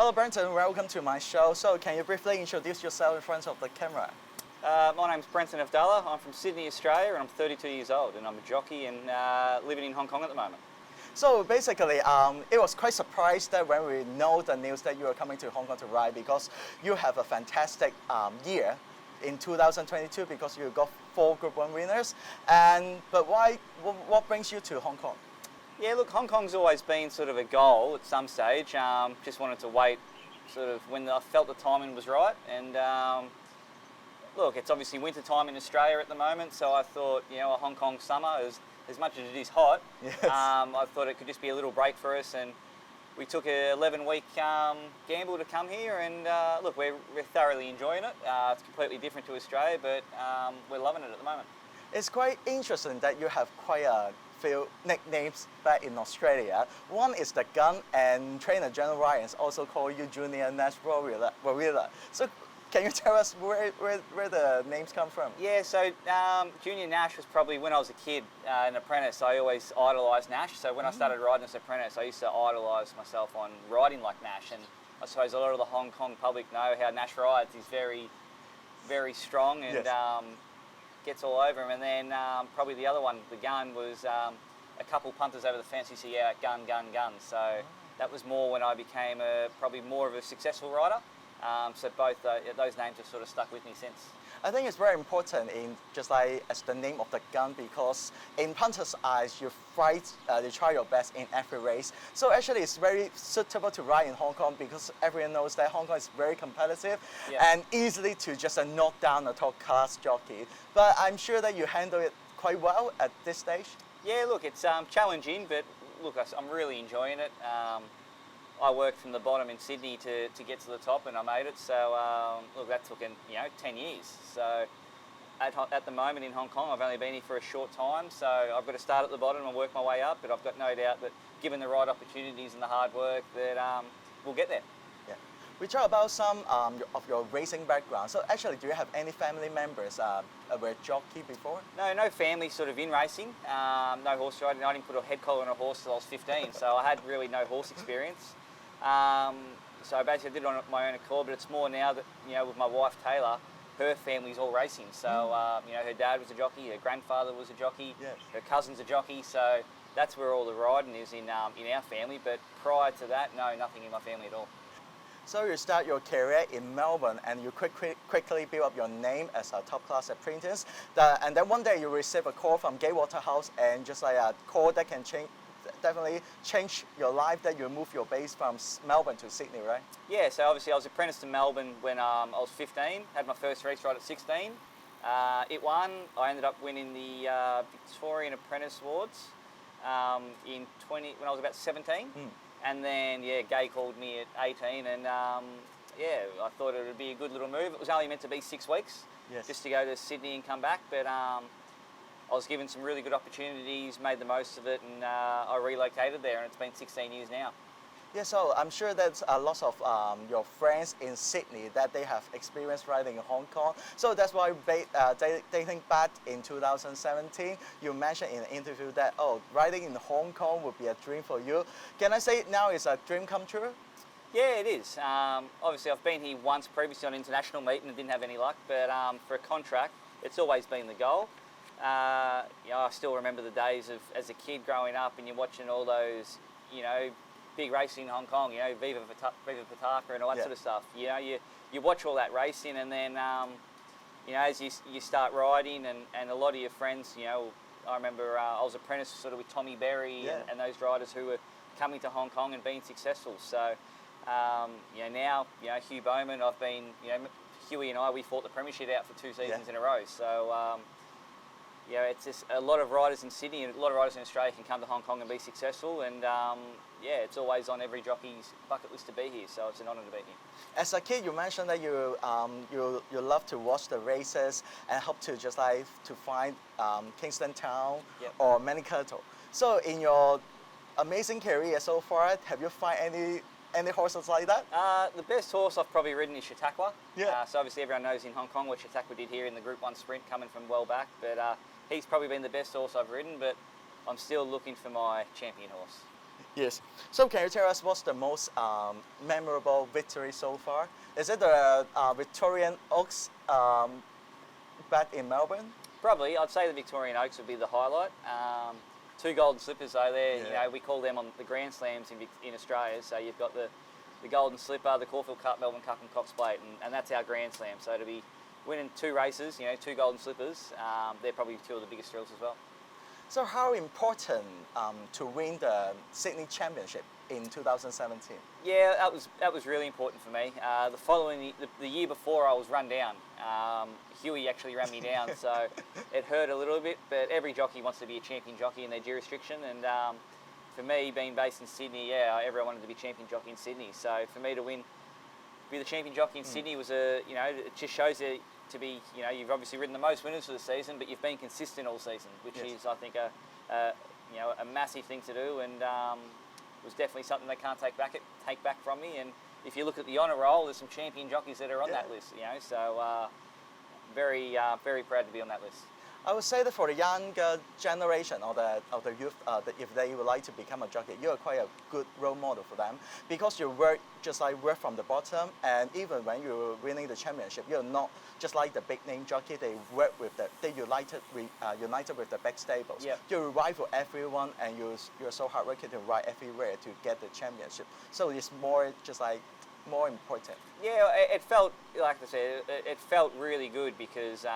Hello Brenton, welcome to my show. So can you briefly introduce yourself in front of the camera? My name's Brenton Avdulla. I'm from Sydney, Australia, and I'm 32 years old, and I'm a jockey and living in Hong Kong at the moment. So basically, it was quite surprised that when we know the news that you are coming to Hong Kong to ride, because you have a fantastic year in 2022 because you got 4 Group 1 winners. But why? What brings you to Hong Kong? Yeah, look, Hong Kong's always been sort of a goal at some stage. Just wanted to wait sort of when I felt the timing was right. And look, it's obviously winter time in Australia at the moment, so I thought, you know, a Hong Kong summer, as much as it is hot, Yes. I thought it could just be a little break for us. And we took a 11-week gamble to come here, and look, we're thoroughly enjoying it. It's completely different to Australia, but we're loving it at the moment. It's quite interesting that you have quite a few nicknames back in Australia. One is the Gun, and trainer General Ryan's also call you Junior Nash Warrior. So can you tell us where the names come from? Yeah, so Junior Nash was probably when I was a kid, an apprentice. I always idolised Nash. So when I started riding as an apprentice, I used to idolise myself on riding like Nash. And I suppose a lot of the Hong Kong public know how Nash rides. He's very, very strong and Yes. Gets all over him. And then probably the other one, the Gun, was a couple punters over the fence who said, yeah, gun, gun, gun. So that was more when I became probably more of a successful rider. So both those names have sort of stuck with me since. I think it's very important in just like as the name of the Gun, because in punter's eyes, you fight, you try your best in every race. So actually it's very suitable to ride in Hong Kong because everyone knows that Hong Kong is very competitive and easily to just knock down a top class jockey. But I'm sure that you handle it quite well at this stage. Yeah, look, it's challenging, but look, I'm really enjoying it. I worked from the bottom in Sydney to get to the top, and I made it. So look, that took 10 years. So at the moment in Hong Kong, I've only been here for a short time. So I've got to start at the bottom and work my way up. But I've got no doubt that given the right opportunities and the hard work, that we'll get there. Yeah. We talk about some of your racing background. So actually, do you have any family members were jockey before? No family sort of in racing. No horse riding. I didn't put a head collar on a horse till I was 15. So I had really no horse experience. So I basically did it on my own accord, but it's more now that, with my wife Taylor, her family's all racing. So, her dad was a jockey, her grandfather was a jockey, Yes. her cousin's a jockey. So that's where all the riding is in our family. But prior to that, no, nothing in my family at all. So you start your career in Melbourne and you quickly build up your name as a top class apprentice. And then one day you receive a call from Gateway House, and just like a call that can definitely change your life, that you move your base from Melbourne to Sydney, right? Yeah, so obviously I was apprenticed to Melbourne when I was 15, had my first race ride at 16. It won. I ended up winning the Victorian Apprentice Awards when I was about 17. And then, Gay called me at 18 and I thought it would be a good little move. It was only meant to be 6 weeks, just to go to Sydney and come back, but I was given some really good opportunities, made the most of it, and I relocated there, and it's been 16 years now. Yeah, so I'm sure there's lots of your friends in Sydney that they have experienced riding in Hong Kong. So that's why they think back in 2017, you mentioned in an interview that, riding in Hong Kong would be a dream for you. Can I say now it's a dream come true? Yeah, it is. Obviously, I've been here once previously on international meet and didn't have any luck, but for a contract, it's always been the goal. I still remember the days of as a kid growing up, and you're watching all those, big racing in Hong Kong, Viva Pataka and all that sort of stuff. You watch all that racing, and then as you start riding, and a lot of your friends, I remember I was apprentice sort of with Tommy Berry and those riders who were coming to Hong Kong and being successful. So now Hugh Bowman, I've been Huey and I, we fought the premiership out for 2 seasons in a row. So it's just a lot of riders in Sydney and a lot of riders in Australia can come to Hong Kong and be successful, and it's always on every jockey's bucket list to be here, so it's an honour to be here. As a kid, you mentioned that you love to watch the races and hope to just like to find Kingston Town or Manicato. So in your amazing career so far, have you found any horses like that? The best horse I've probably ridden is Chautauqua. Yeah. So obviously everyone knows in Hong Kong what Chautauqua did here in the Group 1 sprint coming from well back, but he's probably been the best horse I've ridden, but I'm still looking for my champion horse. Yes. So can you tell us what's the most memorable victory so far? Is it the Victorian Oaks back in Melbourne? Probably, I'd say the Victorian Oaks would be the highlight. Two golden slippers though, there, Yeah. you know, we call them on the Grand Slams in Australia. So you've got the Golden Slipper, the Caulfield Cup, Melbourne Cup and Cox Plate, and that's our Grand Slam. So to be winning two races, you know, two golden slippers, they're probably two of the biggest thrills as well. So how important to win the Sydney Championship in 2017? Yeah, that was really important for me. The year before, I was run down. Huey actually ran me down, so it hurt a little bit. But every jockey wants to be a champion jockey in their jurisdiction, and for me, being based in Sydney, yeah, everyone wanted to be champion jockey in Sydney. So for me to be the champion jockey in Sydney was it just shows you to be, you know, you've obviously ridden the most winners for the season, but you've been consistent all season, which Yes. is, I think, a massive thing to do, and was definitely something they can't take back from me. And if you look at the honour roll, there's some champion jockeys that are on that list, you know. So very proud to be on that list. I would say that for the younger generation or the youth, if they would like to become a jockey, you are quite a good role model for them because you work from the bottom, and even when you're winning the championship, you're not just like the big name jockey. They work with they united with the big stables. Yep. You ride for everyone, and you're so hardworking to ride everywhere to get the championship. So it's more important. Yeah, it felt, like I said, it felt really good because.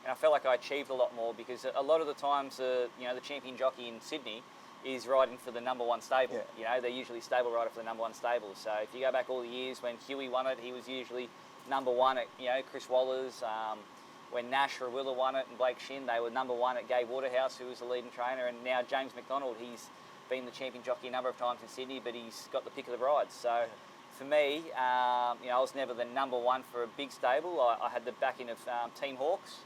And I felt like I achieved a lot more because a lot of the times, the champion jockey in Sydney is riding for the number one stable. Yeah. You know, they're usually stable rider for the number one stable. So if you go back all the years when Huey won it, he was usually number one at, Chris Waller's. When Nash Rawiller won it and Blake Shin, they were number one at Gay Waterhouse, who was the leading trainer. And now James McDonald, he's been the champion jockey a number of times in Sydney, but he's got the pick of the rides. So for me, I was never the number one for a big stable. I had the backing of Team Hawks.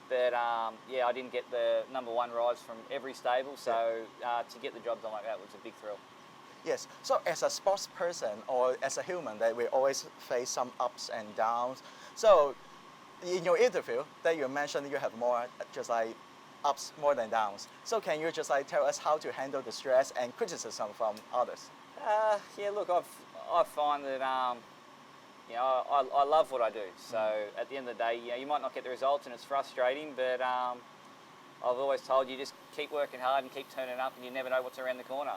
But I didn't get the number one rides from every stable, so to get the job done like that was a big thrill. Yes. So as a sports person or as a human, that we always face some ups and downs. So in your interview, that you mentioned you have more just like ups more than downs. So can you just like tell us how to handle the stress and criticism from others? Look, I find that I love what I do. So at the end of the day, you might not get the results and it's frustrating, but I've always told you just keep working hard and keep turning up, and you never know what's around the corner.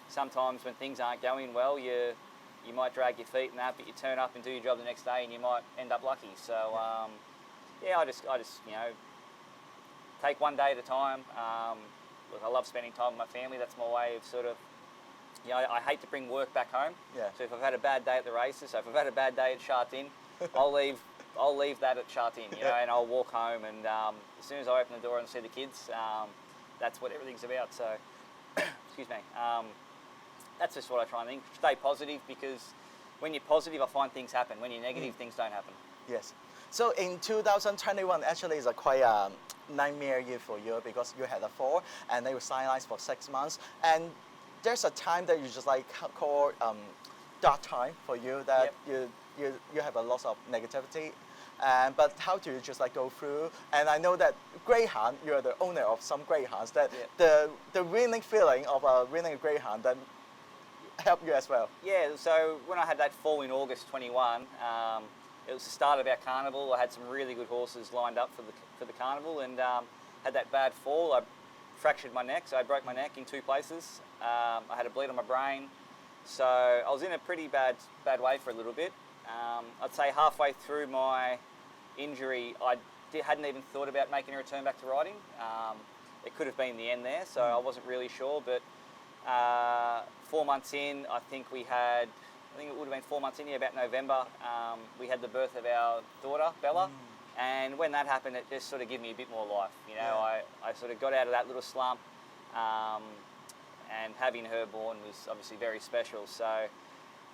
Sometimes when things aren't going well, you might drag your feet and that, but you turn up and do your job the next day and you might end up lucky. So I just take one day at a time. Look, I love spending time with my family. That's my way of sort of, I hate to bring work back home. Yeah. So if I've had a bad day at the races, so if I've had a bad day at Sha Tin, I'll leave that at Sha Tin, and I'll walk home, and as soon as I open the door and see the kids, that's what everything's about. So, excuse me. That's just what I try and think. Stay positive, because when you're positive, I find things happen. When you're negative, things don't happen. Yes. So in 2021, actually is a quite nightmare year for you because you had a fall and they were sidelined for 6 months, and there's a time that you just like call dark time for you, that you have a lot of negativity, but how do you just like go through? And I know that Greyhound, you're the owner of some Greyhounds, that the winning feeling of winning a Greyhound that helped you as well. Yeah, so when I had that fall in August 21, it was the start of our carnival. I had some really good horses lined up for the carnival, and had that bad fall. I fractured my neck, so I broke my neck in 2 places. I had a bleed on my brain, so I was in a pretty bad way for a little bit. I'd say halfway through my injury, I hadn't even thought about making a return back to riding. It could have been the end there, so I wasn't really sure. But 4 months in, I think it would have been 4 months in, about November, we had the birth of our daughter, Bella. And when that happened, it just sort of gave me a bit more life. I sort of got out of that little slump, and having her born was obviously very special. So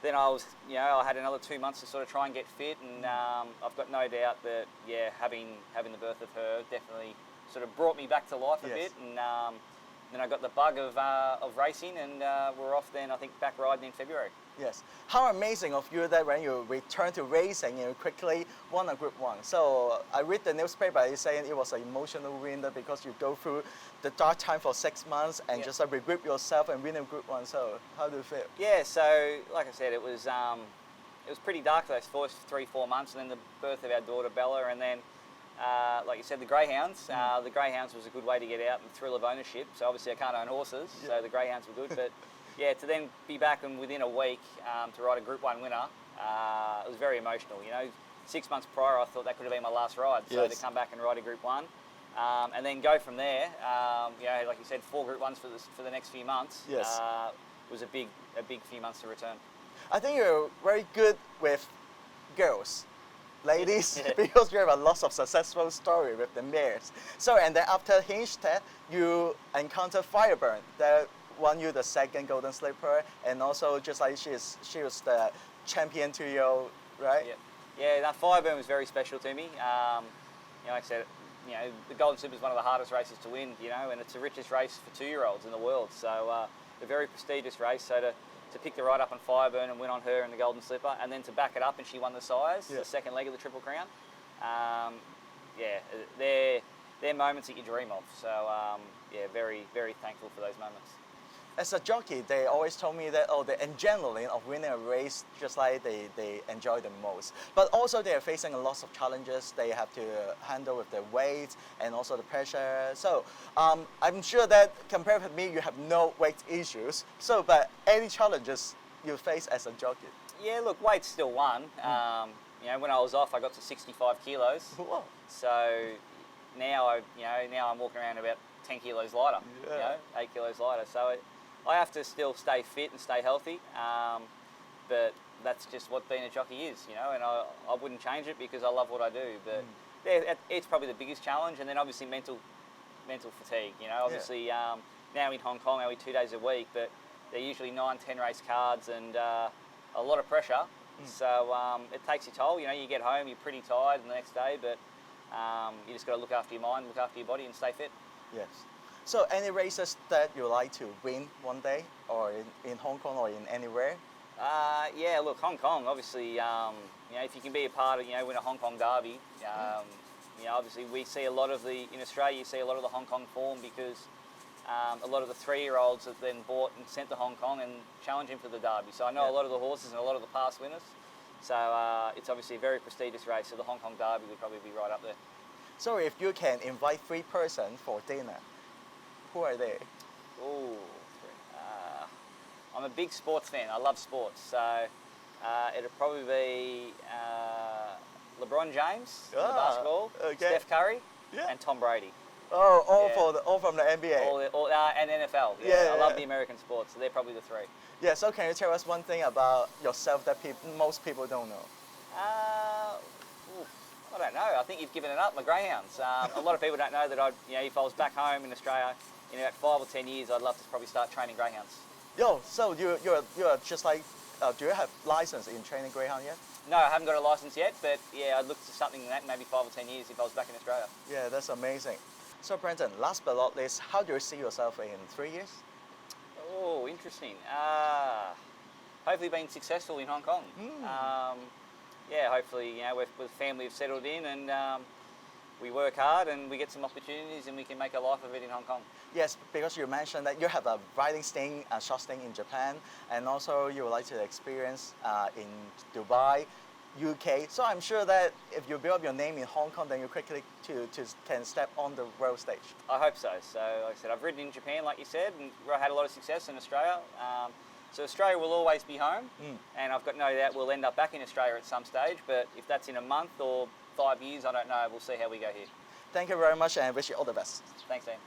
then I had another 2 months to sort of try and get fit, and I've got no doubt that, having the birth of her definitely sort of brought me back to life a bit, and then I got the bug of racing, and we're off then, I think, back riding in February. Yes. How amazing of you that when you return to racing, you quickly won a Group 1. So I read the newspaper, it's saying it was an emotional win because you go through the dark time for 6 months and just regroup yourself and win a Group 1. So how do you feel? Yeah, so like I said, it was pretty dark those first 3-4 months, and then the birth of our daughter Bella, and then like you said, the greyhounds. The greyhounds was a good way to get out and the thrill of ownership. So obviously I can't own horses, so the greyhounds were good. But yeah, to then be back and within a week to ride a Group 1 winner, it was very emotional. You know, 6 months prior I thought that could have been my last ride. So to come back and ride a Group 1, and then go from there. You know, like you said, 4 Group 1s for the next few months. Was a big few months to return. I think you're very good with girls. Ladies, because you have a lot of successful story with the mares. So, and then after Hinstead, you encounter Fireburn that won you the 2nd Golden Slipper, and also just like she was the champion 2-year-old, right? Yeah, that Fireburn was very special to me. You know, like I said, you know, the Golden Slipper is one of the hardest races to win, you know, and it's the richest race for 2-year-olds in the world. So, a very prestigious race. So to pick the ride up on Fireburn and win on her in the Golden Slipper, and then to back it up and she won the Sires, the 2nd leg of the Triple Crown. Yeah, they're moments that you dream of. So yeah, very, very thankful for those moments. As a jockey, they always told me that, the adrenaline of winning a race, just like they enjoy the most. But also they are facing a lot of challenges they have to handle with their weight and also the pressure. So I'm sure that compared with me, you have no weight issues. So, but any challenges you face as a jockey? Yeah, look, weight's still one. You know, when I was off, I got to 65 kilos. Whoa. So now I'm walking around about 10 kilos lighter. You know, 8 kilos lighter. So I have to still stay fit and stay healthy, but that's just what being a jockey is, you know, and I wouldn't change it because I love what I do. But yeah, it's probably the biggest challenge, and then obviously mental fatigue, you know. Obviously now in Hong Kong, only 2 days a week, but they're usually 9-10 race cards and a lot of pressure. So it takes your toll. You know, you get home, you're pretty tired the next day, but you just got to look after your mind, look after your body, and stay fit. Yes. So any races that you like to win one day, or in Hong Kong or in anywhere? Yeah, look, Hong Kong, obviously, you know, if you can be a part of, you know, win a Hong Kong derby, you know, obviously we see a lot of in Australia, you see a lot of the Hong Kong form because a lot of the 3-year-olds have then bought and sent to Hong Kong and challenging for the derby. So I know a lot of the horses and a lot of the past winners. So it's obviously a very prestigious race, so the Hong Kong derby would probably be right up there. So if you can invite 3 persons for dinner, who are they? Ooh, I'm a big sports fan. I love sports. So it'll probably be LeBron James, in the basketball, Steph Curry, and Tom Brady. Oh, all from the NBA. And NFL. I love the American sports, so they're probably the 3. Yeah, so can you tell us one thing about yourself that most people don't know? I don't know. I think you've given it up, my greyhounds. A lot of people don't know that if I was back home in Australia in about 5 or 10 years, I'd love to probably start training greyhounds. Yo, so you're just like, do you have license in training greyhound yet? No, I haven't got a license yet, but yeah, I'd look to something like that maybe 5 or 10 years if I was back in Australia. Yeah, that's amazing. So Brenton, last but not least, how do you see yourself in 3 years? Oh, interesting. Hopefully being successful in Hong Kong. Yeah, hopefully, you know, with family have settled in and we work hard and we get some opportunities and we can make a life of it in Hong Kong. Yes, because you mentioned that you have a riding stint, short stint in Japan, and also you would like to experience in Dubai, UK. So I'm sure that if you build up your name in Hong Kong, then you quickly can step on the world stage. I hope so. So like I said, I've ridden in Japan, like you said, and I had a lot of success in Australia. So Australia will always be home, and I've got no doubt we'll end up back in Australia at some stage, but if that's in a month or 5 years, I don't know. We'll see how we go here. Thank you very much and I wish you all the best. Thanks, Ian.